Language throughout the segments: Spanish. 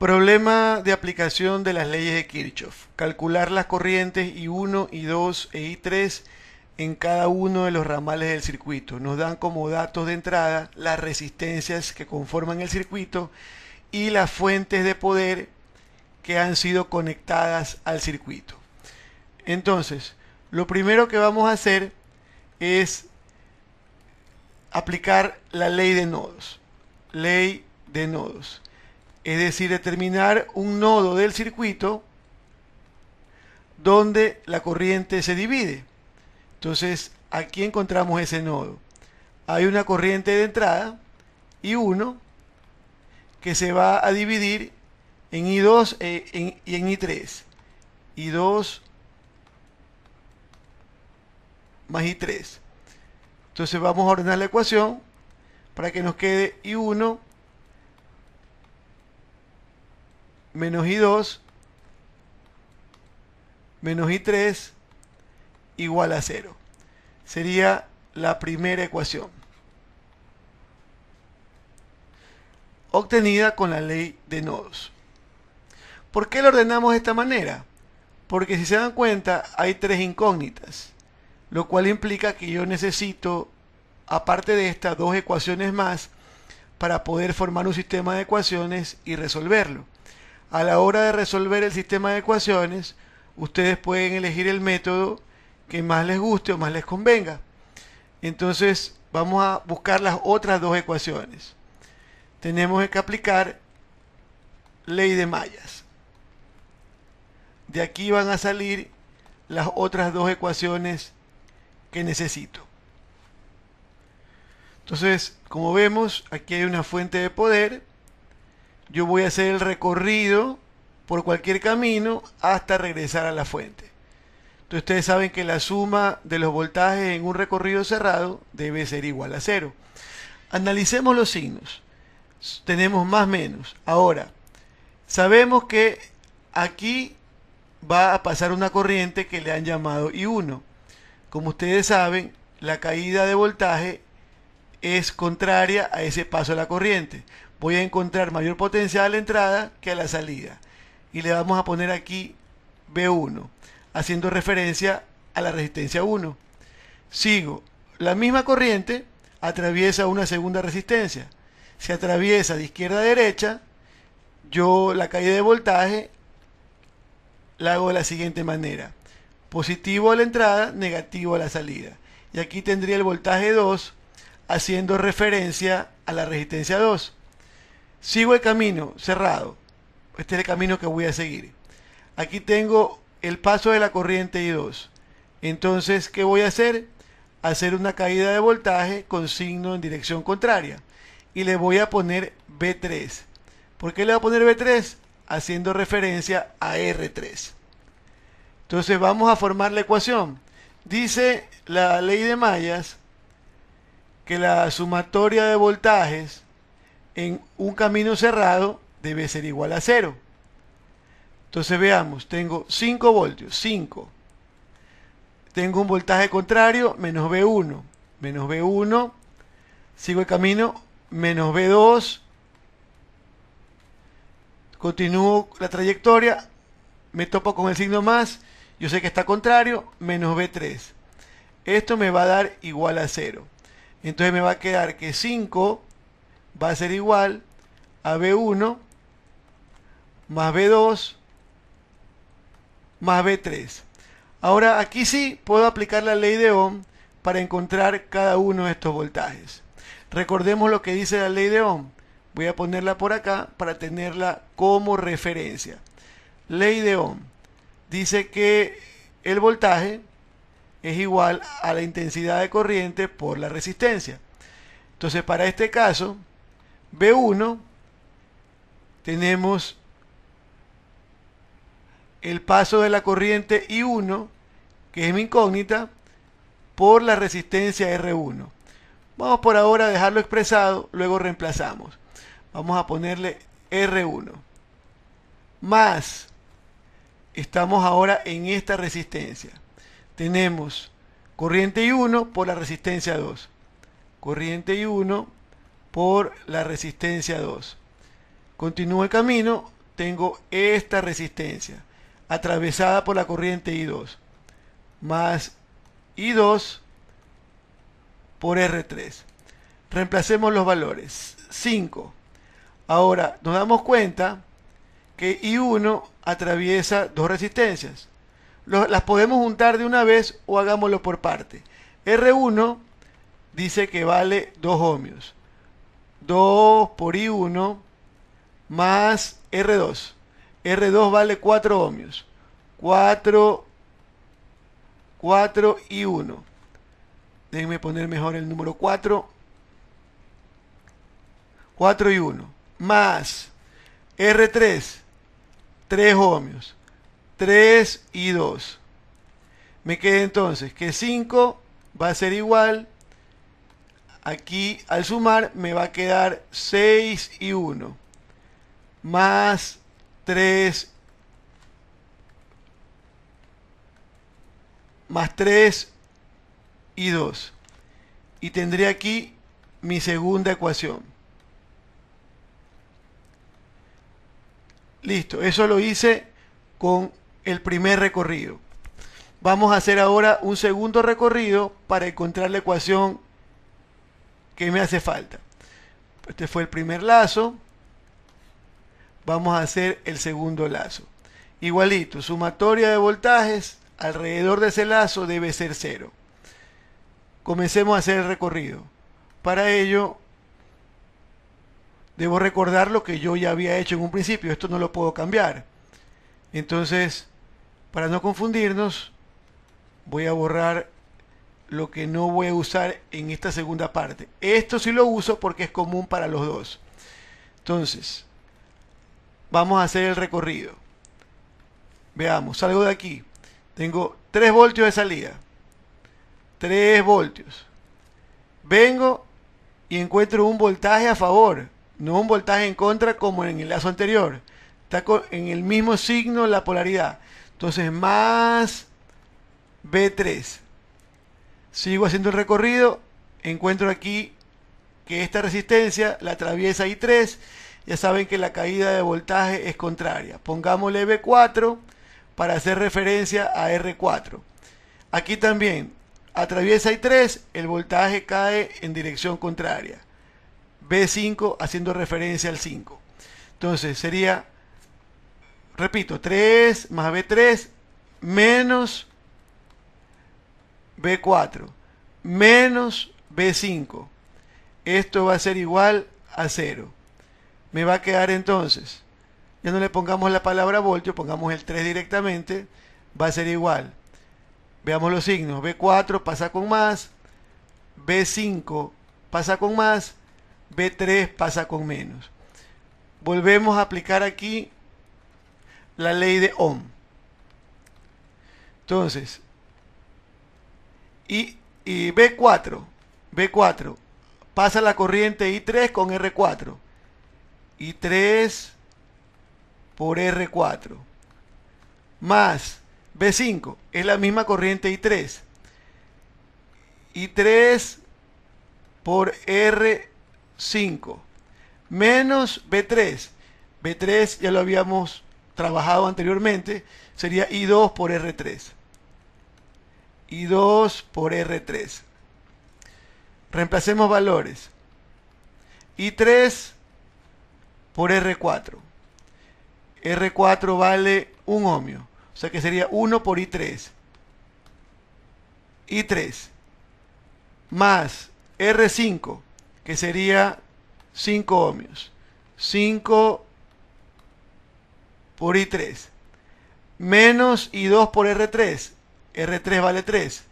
Problema de aplicación de las leyes de Kirchhoff. Calcular las corrientes I1, I2 e I3 en cada uno de los ramales del circuito. Nos dan como datos de entrada las resistencias que conforman el circuito y las fuentes de poder que han sido conectadas al circuito. Entonces, lo primero que vamos a hacer es aplicar la ley de nodos. Ley de nodos. Es decir, determinar un nodo del circuito donde la corriente se divide. Entonces, aquí encontramos ese nodo. Hay una corriente de entrada, I1, que se va a dividir en I2 y en I3. I2 más I3. Entonces vamos a ordenar la ecuación para que nos quede I1 menos I2 menos I3 igual a 0. Sería la primera ecuación, obtenida con la ley de nodos. ¿Por qué lo ordenamos de esta manera? Porque si se dan cuenta, hay tres incógnitas, lo cual implica que yo necesito, aparte de estas, dos ecuaciones más para poder formar un sistema de ecuaciones y resolverlo. A la hora de resolver el sistema de ecuaciones, ustedes pueden elegir el método que más les guste o más les convenga. Entonces vamos a buscar las otras dos ecuaciones. Tenemos que aplicar ley de mallas. De aquí van a salir las otras dos ecuaciones que necesito. Entonces, como vemos, aquí hay una fuente de poder. Yo voy a hacer el recorrido por cualquier camino hasta regresar a la fuente. Entonces ustedes saben que la suma de los voltajes en un recorrido cerrado debe ser igual a 0. Analicemos los signos. Tenemos más menos. Ahora, sabemos que aquí va a pasar una corriente que le han llamado I1. Como ustedes saben, la caída de voltaje es contraria a ese paso de la corriente. Voy a encontrar mayor potencial a la entrada que a la salida. Y le vamos a poner aquí B1, haciendo referencia a la resistencia 1. Sigo. La misma corriente atraviesa una segunda resistencia. Si atraviesa de izquierda a derecha, yo la caída de voltaje la hago de la siguiente manera. Positivo a la entrada, negativo a la salida. Y aquí tendría el voltaje 2 haciendo referencia a la resistencia 2. Sigo el camino cerrado. Este es el camino que voy a seguir. Aquí tengo el paso de la corriente I2. Entonces, ¿qué voy a hacer? Hacer una caída de voltaje con signo en dirección contraria. Y le voy a poner B3. ¿Por qué le voy a poner B3? Haciendo referencia a R3. Entonces vamos a formar la ecuación. Dice la ley de mallas que la sumatoria de voltajes en un camino cerrado debe ser igual a 0. Entonces veamos, tengo 5 voltios, 5. Tengo un voltaje contrario, menos B1. Menos B1, sigo el camino, menos B2. Continúo la trayectoria, me topo con el signo más, yo sé que está contrario, menos B3. Esto me va a dar igual a 0. Entonces me va a quedar que 5 va a ser igual a B1 más B2 más B3. Ahora aquí sí puedo aplicar la ley de Ohm para encontrar cada uno de estos voltajes. Recordemos lo que dice la ley de Ohm. Voy a ponerla por acá para tenerla como referencia. Ley de Ohm. Dice que el voltaje es igual a la intensidad de corriente por la resistencia. Entonces, para este caso, B1, tenemos el paso de la corriente I1, que es mi incógnita, por la resistencia R1. Vamos por ahora a dejarlo expresado, luego reemplazamos. Vamos a ponerle R1. Más, estamos ahora en esta resistencia. Tenemos corriente I1 por la resistencia 2. Corriente I1 por la resistencia 2. Continúo el camino, tengo esta resistencia atravesada por la corriente I2 más I2 por R3. Reemplacemos los valores. 5. Ahora nos damos cuenta que I1 atraviesa dos resistencias. Las podemos juntar de una vez o hagámoslo por parte. R1 dice que vale 2 ohmios. 2 por I1 más R2. R2 vale 4 ohmios. 4 y 1. Déjenme poner mejor el número 4. 4 y 1. Más R3. 3 ohmios. 3 y 2. Me queda entonces que 5 va a ser igual. Aquí al sumar me va a quedar 6 y 1. Más 3 y 2. Y tendré aquí mi segunda ecuación. Listo, eso lo hice con el primer recorrido. Vamos a hacer ahora un segundo recorrido para encontrar la ecuación que me hace falta. Este fue el primer lazo. Vamos a hacer el segundo lazo. Igualito, sumatoria de voltajes alrededor de ese lazo debe ser 0. Comencemos a hacer el recorrido. Para ello, debo recordar lo que yo ya había hecho en un principio. Esto no lo puedo cambiar. Entonces, para no confundirnos, voy a borrar lo que no voy a usar en esta segunda parte. Esto sí lo uso porque es común para los dos. Entonces, vamos a hacer el recorrido. Veamos, salgo de aquí. Tengo 3 voltios de salida. 3 voltios. Vengo y encuentro un voltaje a favor, no un voltaje en contra como en el lazo anterior. Está en el mismo signo la polaridad. Entonces, más B3. Sigo haciendo el recorrido. Encuentro aquí que esta resistencia la atraviesa I3. Ya saben que la caída de voltaje es contraria. Pongámosle B4 para hacer referencia a R4. Aquí también atraviesa I3, el voltaje cae en dirección contraria. B5 haciendo referencia al 5. Entonces sería, repito, 3 más B3 menos B4 menos B5. Esto va a ser igual a 0. Me va a quedar entonces, ya no le pongamos la palabra voltio, pongamos el 3 directamente, va a ser igual. Veamos los signos. B4 pasa con más, B5 pasa con más, B3 pasa con menos. Volvemos a aplicar aquí la ley de Ohm. Entonces, y B4 pasa la corriente I3 con R4. I3 por R4 más B5 es la misma corriente I3. I3 por R5 menos B3. B3 ya lo habíamos trabajado anteriormente, sería I2 por R3. I2 por R3. Reemplacemos valores. I3 por R4. R4 vale 1 ohmio. O sea que sería 1 por I3. I3 más R5, que sería 5 ohmios. 5 por I3. Menos I2 por R3. R3 vale 3.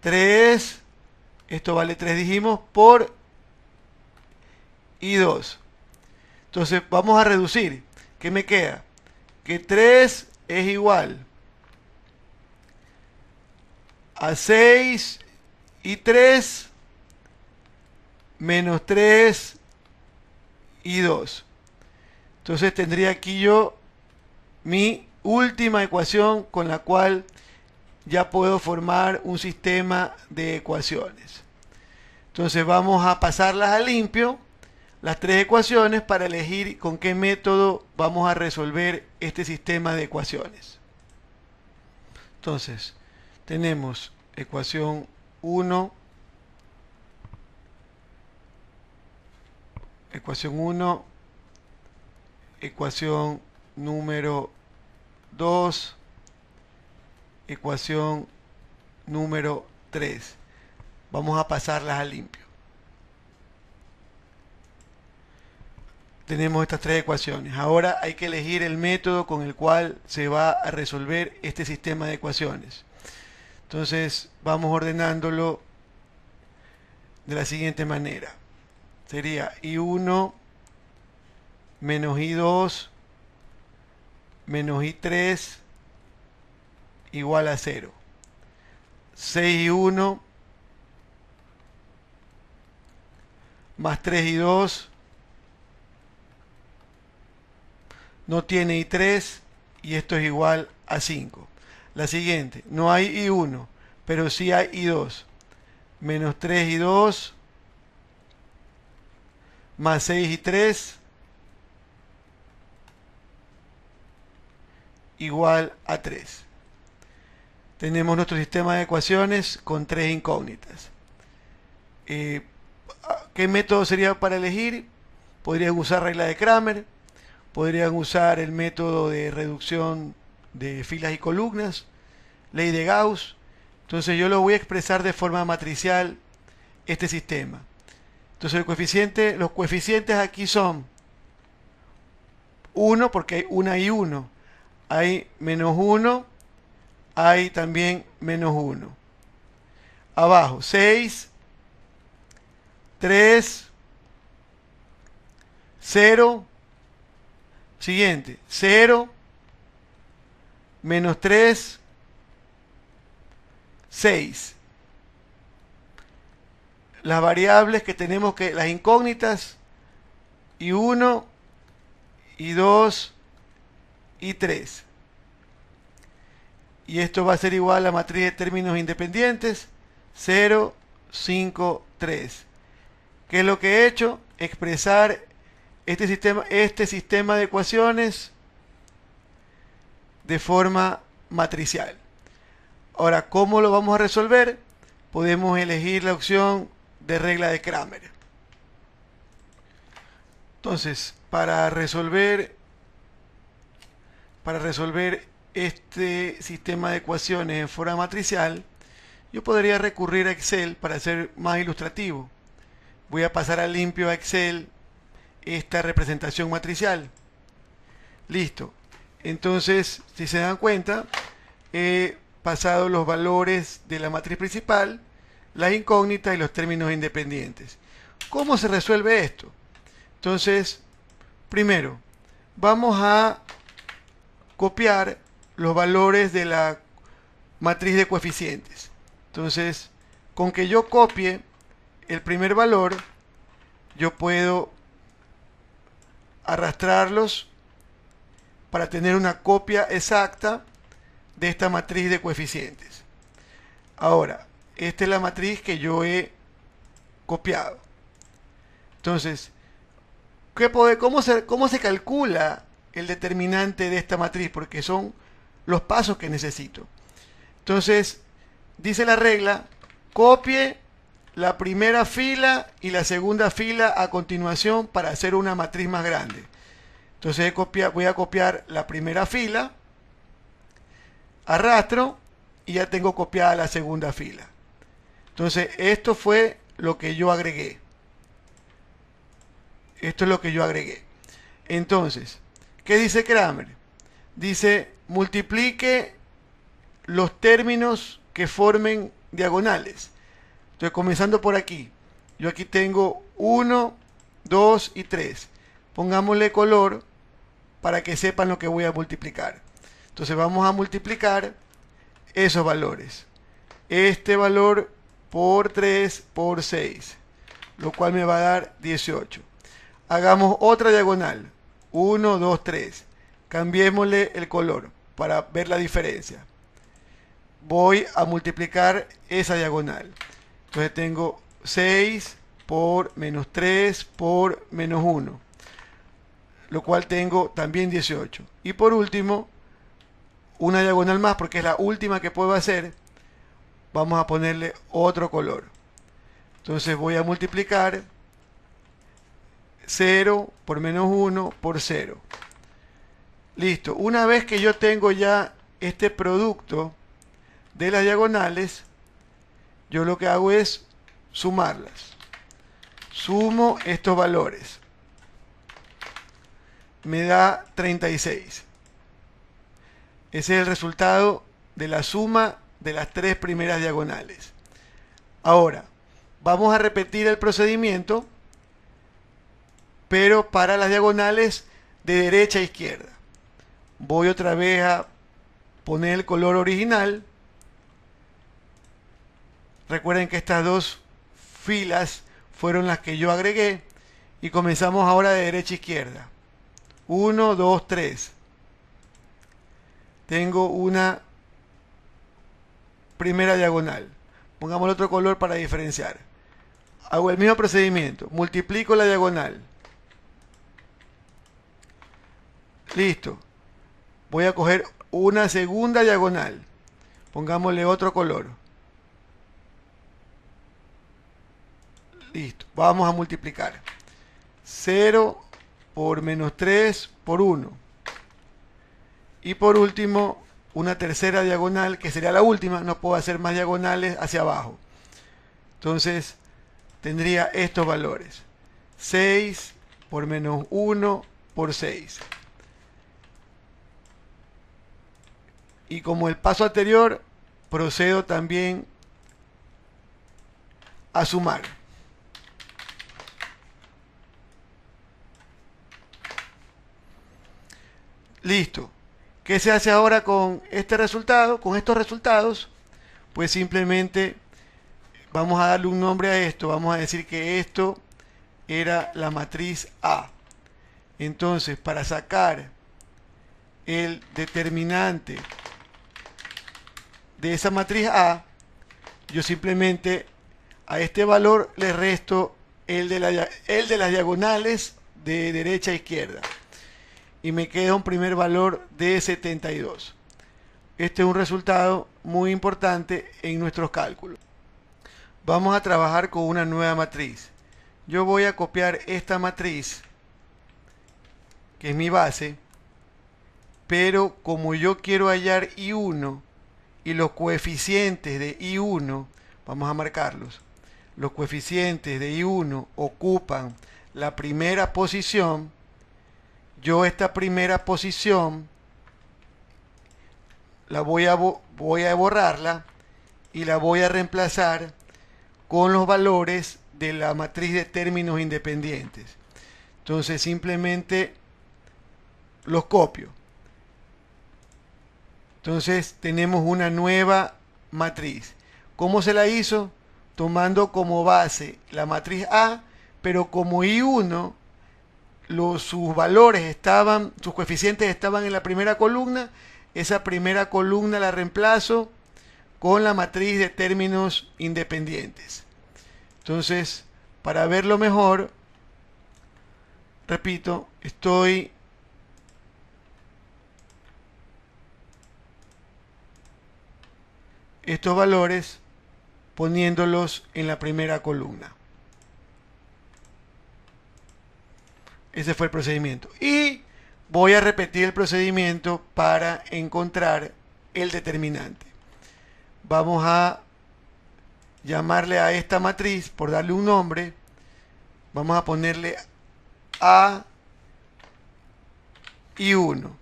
3, esto vale 3 dijimos, por I2. Entonces vamos a reducir. ¿Qué me queda? Que 3 es igual a 6 y 3 menos 3 y 2. Entonces tendría aquí yo mi última ecuación con la cual ya puedo formar un sistema de ecuaciones. Entonces vamos a pasarlas a limpio. las tres ecuaciones para elegir con qué método vamos a resolver este sistema de ecuaciones. Entonces, tenemos ecuación 1, ecuación número 2, ecuación número 3. Vamos a pasarlas a limpio. Tenemos estas tres ecuaciones. Ahora hay que elegir el método con el cual se va a resolver este sistema de ecuaciones. Entonces vamos ordenándolo de la siguiente manera. Sería I1 menos I2 menos I3 igual a 0. 6I1 más 3I2 no tiene I3 y esto es igual a 5. La siguiente, no hay I1, pero sí hay I2. Menos 3I2 más 6I3 igual a 3. Tenemos nuestro sistema de ecuaciones con tres incógnitas. ¿Qué método sería para elegir? Podrían usar regla de Cramer, podrían usar el método de reducción de filas y columnas, ley de Gauss. Entonces yo lo voy a expresar de forma matricial este sistema. Entonces los coeficientes aquí son 1 porque hay una y 1. Hay menos 1, hay también menos 1. Abajo 6, 3, 0. Siguiente, 0, menos 3, 6. Las variables que tenemos que, las incógnitas, I1, I2, I3. Y esto va a ser igual a la matriz de términos independientes, 0, 5, 3. ¿Qué es lo que he hecho? Expresar este sistema de ecuaciones de forma matricial. Ahora, ¿cómo lo vamos a resolver? Podemos elegir la opción de regla de Cramer. Entonces, para resolver este sistema de ecuaciones en forma matricial, yo podría recurrir a Excel para ser más ilustrativo. Voy a pasar a limpio a Excel esta representación matricial. Listo. Entonces, si se dan cuenta, he pasado los valores de la matriz principal, las incógnitas y los términos independientes. ¿Cómo se resuelve esto? Entonces, primero, vamos a copiar los valores de la matriz de coeficientes. Entonces, con que yo copie el primer valor, yo puedo arrastrarlos para tener una copia exacta de esta matriz de coeficientes. Ahora, esta es la matriz que yo he copiado. Entonces, ¿cómo se calcula el determinante de esta matriz? Porque son los pasos que necesito. Entonces, dice la regla, copie la primera fila y la segunda fila a continuación para hacer una matriz más grande. Entonces voy a copiar la primera fila, arrastro y ya tengo copiada la segunda fila. Entonces esto fue lo que yo agregué. Esto es lo que yo agregué. Entonces, ¿qué dice Cramer? Dice, multiplique los términos que formen diagonales. Entonces, comenzando por aquí. Yo aquí tengo 1, 2 y 3. Pongámosle color para que sepan lo que voy a multiplicar. Entonces vamos a multiplicar esos valores. Este valor por 3 por 6, lo cual me va a dar 18. Hagamos otra diagonal. 1, 2, 3. Cambiémosle el color para ver la diferencia. Voy a multiplicar esa diagonal. Entonces tengo 6 por menos 3 por menos 1, lo cual tengo también 18. Y por último, una diagonal más, porque es la última que puedo hacer, vamos a ponerle otro color. Entonces voy a multiplicar 0 por menos 1 por 0. Listo. Una vez que yo tengo ya este producto de las diagonales, yo lo que hago es sumarlas. Sumo estos valores. Me da 36. Ese es el resultado de la suma de las tres primeras diagonales. Ahora, vamos a repetir el procedimiento, pero para las diagonales de derecha a izquierda. Voy otra vez a poner el color original. Recuerden que estas dos filas fueron las que yo agregué. Y comenzamos ahora de derecha a izquierda. 1, 2, 3. Tengo una primera diagonal. Pongamos otro color para diferenciar. Hago el mismo procedimiento. Multiplico la diagonal. Listo. Voy a coger una segunda diagonal. Pongámosle otro color. Listo. Vamos a multiplicar. 0 por menos 3 por 1. Y por último, una tercera diagonal, que sería la última. No puedo hacer más diagonales hacia abajo. Entonces, tendría estos valores. 6 por menos 1 por 6. Y como el paso anterior, procedo también a sumar. Listo. ¿Qué se hace ahora con este resultado? Con estos resultados, pues simplemente vamos a darle un nombre a esto. Vamos a decir que esto era la matriz A. Entonces, para sacar el determinante de esa matriz A, yo simplemente a este valor le resto el de las diagonales de derecha a izquierda. Y me queda un primer valor de 72. Este es un resultado muy importante en nuestros cálculos. Vamos a trabajar con una nueva matriz. Yo voy a copiar esta matriz, que es mi base, pero como yo quiero hallar I1 y los coeficientes de I1, vamos a marcarlos. Los coeficientes de I1 ocupan la primera posición. Yo esta primera posición la voy a borrarla y la voy a reemplazar con los valores de la matriz de términos independientes. Entonces simplemente los copio. Entonces tenemos una nueva matriz. ¿Cómo se la hizo? Tomando como base la matriz A, pero como I1 sus valores estaban, sus coeficientes estaban en la primera columna, esa primera columna la reemplazo con la matriz de términos independientes. Entonces, para verlo mejor, repito, estoy estos valores poniéndolos en la primera columna. Ese fue el procedimiento. Y voy a repetir el procedimiento para encontrar el determinante. Vamos a llamarle a esta matriz, por darle un nombre, vamos a ponerle A y 1.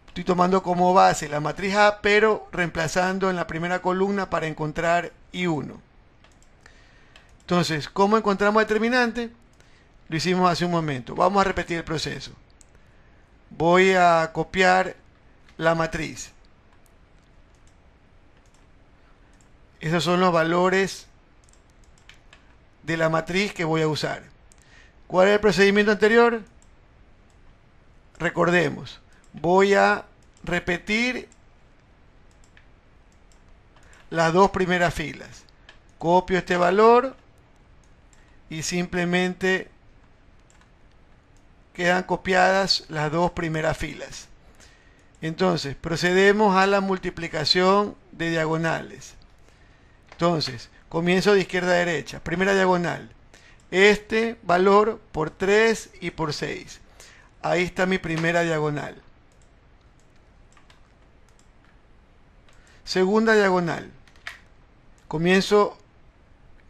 Estoy tomando como base la matriz A, pero reemplazando en la primera columna para encontrar I1. Entonces, ¿cómo encontramos el determinante? Lo hicimos hace un momento. Vamos a repetir el proceso. Voy a copiar la matriz. Esos son los valores de la matriz que voy a usar. ¿Cuál es el procedimiento anterior? Recordemos. Voy a repetir las dos primeras filas. Copio este valor y simplemente quedan copiadas las dos primeras filas. Entonces, procedemos a la multiplicación de diagonales. Entonces, comienzo de izquierda a derecha. Primera diagonal. Este valor por 3 y por 6. Ahí está mi primera diagonal. Segunda diagonal. Comienzo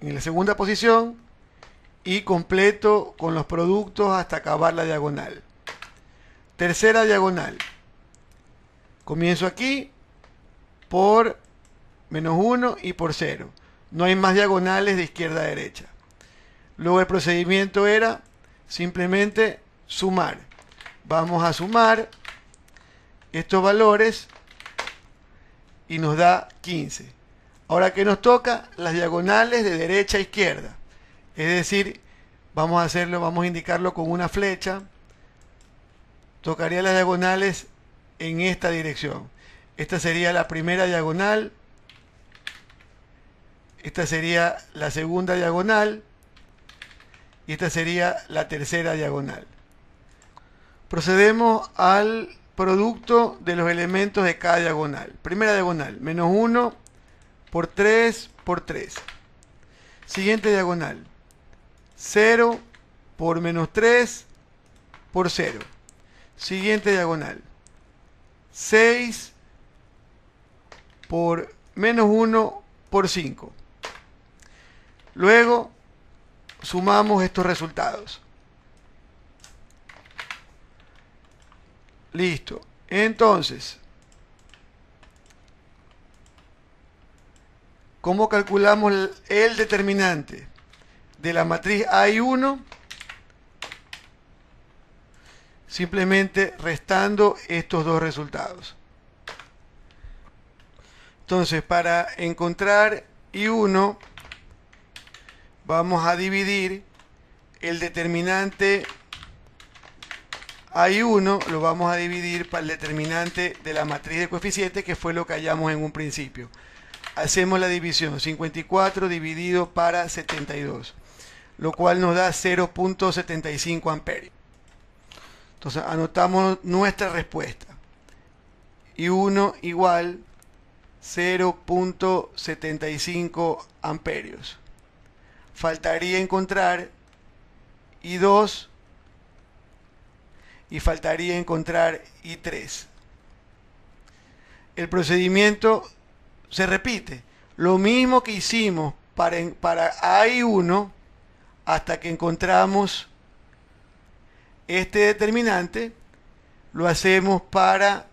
en la segunda posición y completo con los productos hasta acabar la diagonal. Tercera diagonal. Comienzo aquí por -1 y por 0. No hay más diagonales de izquierda a derecha. Luego el procedimiento era simplemente sumar. Vamos a sumar estos valores y nos da 15. Ahora, ¿qué nos toca? Las diagonales de derecha a izquierda. Es decir, vamos a hacerlo, vamos a indicarlo con una flecha. Tocaría las diagonales en esta dirección. Esta sería la primera diagonal. Esta sería la segunda diagonal. Y esta sería la tercera diagonal. Procedemos al producto de los elementos de cada diagonal. Primera diagonal, -1 por 3 por 3. Siguiente diagonal, 0 por -3 por 0. Siguiente diagonal, 6 por -1 por 5. Luego sumamos estos resultados. Listo. Entonces, ¿cómo calculamos el determinante de la matriz AI1? Simplemente restando estos dos resultados. Entonces, para encontrar I1, vamos a dividir el determinante AI1, lo vamos a dividir para el determinante de la matriz de coeficientes, que fue lo que hallamos en un principio. Hacemos la división, 54 dividido para 72, lo cual nos da 0.75 amperios. Entonces anotamos nuestra respuesta. I1 igual 0.75 amperios. Faltaría encontrar I2 y faltaría encontrar I3. El procedimiento se repite. Lo mismo que hicimos para AI1 hasta que encontramos este determinante, lo hacemos para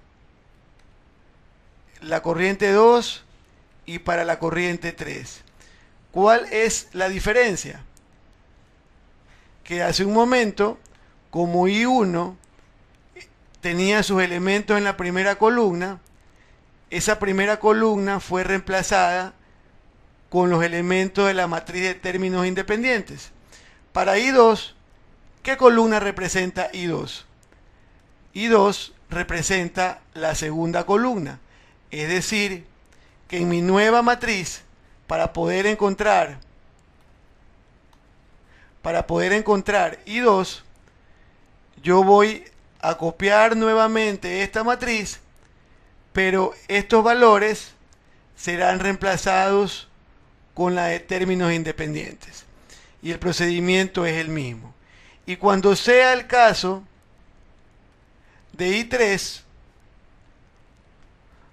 la corriente 2 y para la corriente 3. ¿Cuál es la diferencia? Que hace un momento, como I1 tenía sus elementos en la primera columna, esa primera columna fue reemplazada con los elementos de la matriz de términos independientes. Para I2, ¿qué columna representa I2? I2 representa la segunda columna. Es decir, que en mi nueva matriz, para poder encontrar I2, yo voy a copiar nuevamente esta matriz, pero estos valores serán reemplazados con la de términos independientes. Y el procedimiento es el mismo. Y cuando sea el caso de I3,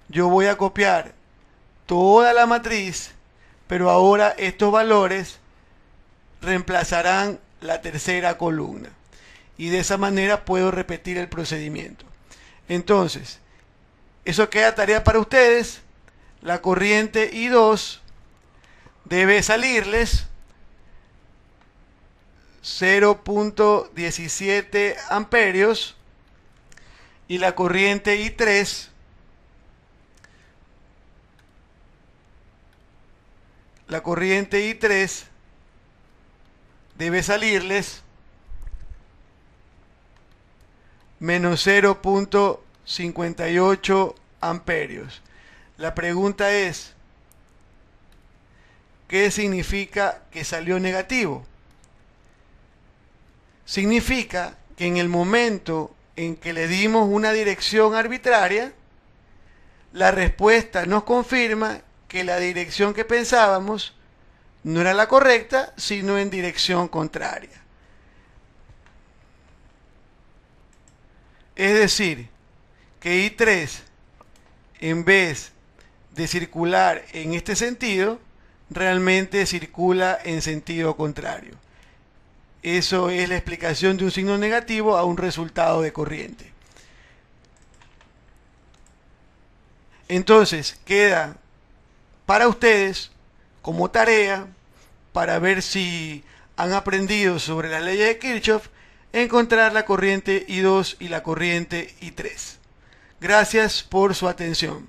yo voy a copiar toda la matriz, pero ahora estos valores reemplazarán la tercera columna. Y de esa manera puedo repetir el procedimiento. Entonces, eso queda tarea para ustedes. La corriente I2 debe salirles 0.17 amperios y la corriente I3 debe salirles menos 0.58 amperios. La pregunta es, ¿qué significa que salió negativo? Significa que en el momento en que le dimos una dirección arbitraria, la respuesta nos confirma que la dirección que pensábamos no era la correcta, sino en dirección contraria. Es decir, que I3, en vez de circular en este sentido, realmente circula en sentido contrario. Eso es la explicación de un signo negativo a un resultado de corriente. Entonces, queda para ustedes como tarea, para ver si han aprendido sobre las leyes de Kirchhoff, encontrar la corriente I2 y la corriente I3. Gracias por su atención.